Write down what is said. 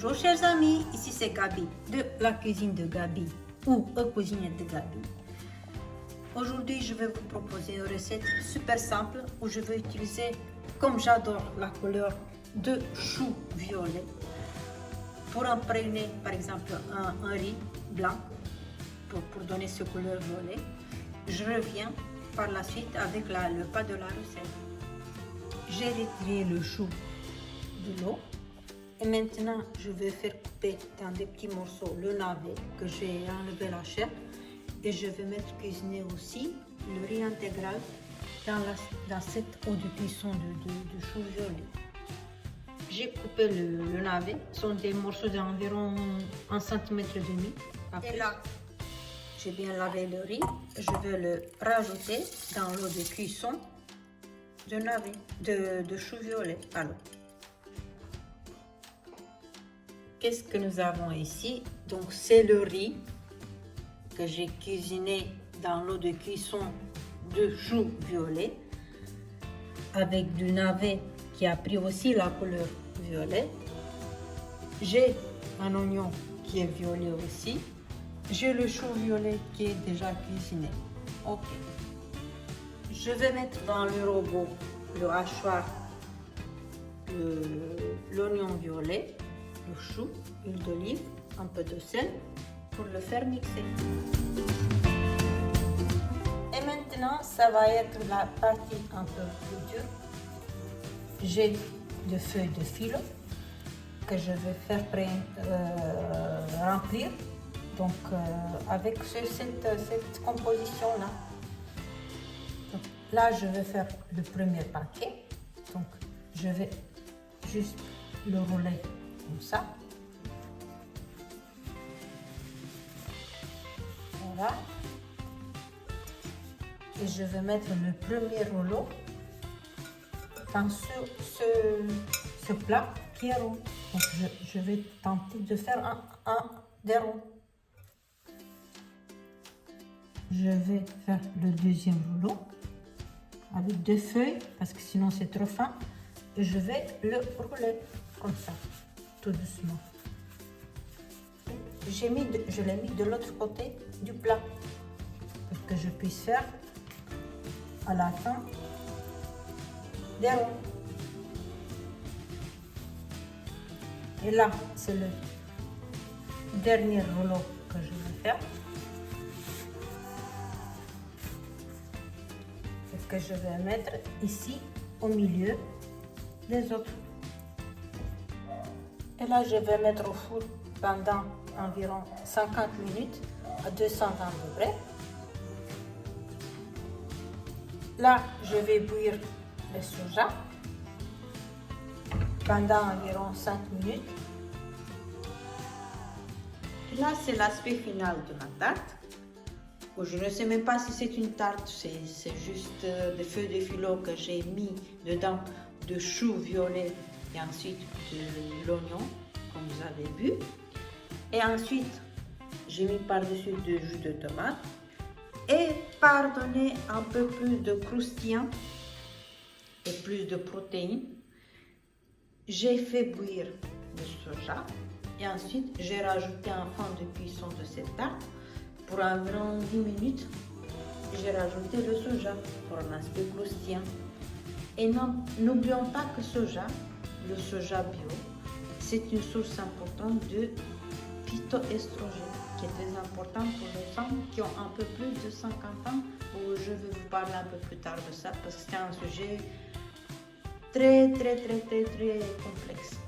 Bonjour chers amis, ici c'est Gabi de la cuisine de Gabi ou cuisine de Gabi. Aujourd'hui je vais vous proposer une recette super simple où je vais utiliser, comme j'adore la couleur de chou violet, pour imprégner par exemple un riz blanc pour donner ce couleur violet. Je reviens par la suite avec le pas de la recette. J'ai retiré le chou de l'eau. Et maintenant, je vais faire couper dans des petits morceaux le navet que j'ai enlevé la chair. Et je vais mettre cuisiner aussi le riz intégral dans cette eau de cuisson de chou violet. J'ai coupé le navet. Ce sont des morceaux d'environ 1,5 cm. Et là, j'ai bien lavé le riz. Je vais le rajouter dans l'eau de cuisson de navet, de chou violet. Alors, qu'est-ce que nous avons ici? Donc c'est le riz que j'ai cuisiné dans l'eau de cuisson de chou violet avec du navet qui a pris aussi la couleur violet. J'ai un oignon qui est violet aussi. J'ai le chou violet qui est déjà cuisiné. Ok. Je vais mettre dans le robot, le hachoir, l'oignon violet, le chou, huile d'olive, un peu de sel pour le faire mixer. Et maintenant, ça va être la partie un peu plus dure. J'ai des feuilles de filo que je vais faire remplir donc, avec cette composition-là. Là, je vais faire le premier paquet. Donc, je vais juste le rouler comme ça. Voilà. Et je vais mettre le premier rouleau dans ce plat qui est rond. Donc je vais tenter de faire des ronds. Je vais faire le deuxième rouleau avec 2 feuilles parce que sinon c'est trop fin. Et je vais le rouler comme ça, tout doucement. Je l'ai mis de l'autre côté du plat pour que je puisse faire à la fin des ronds. Et là, c'est le dernier rouleau que je vais faire. Et que je vais mettre ici au milieu des autres. Et là, je vais mettre au four pendant environ 50 minutes à 220 degrés. Là, je vais bouillir le soja pendant environ 5 minutes. Et là, c'est l'aspect final de la tarte. Je ne sais même pas si c'est une tarte, c'est juste des feuilles de filo que j'ai mis dedans de chou violet et ensuite de l'oignon, comme vous avez vu. Et ensuite, j'ai mis par-dessus du jus de tomate. Et pour donner un peu plus de croustillant et plus de protéines, j'ai fait bouillir le soja. Et ensuite, j'ai rajouté un fond de cuisson de cette tarte. Pour environ 10 minutes, j'ai rajouté le soja pour un aspect croustillant. Et n'oublions pas que le soja bio, c'est une source importante de phytoestrogène qui est très important pour les femmes qui ont un peu plus de 50 ans. Je vais vous parler un peu plus tard de ça parce que c'est un sujet très complexe.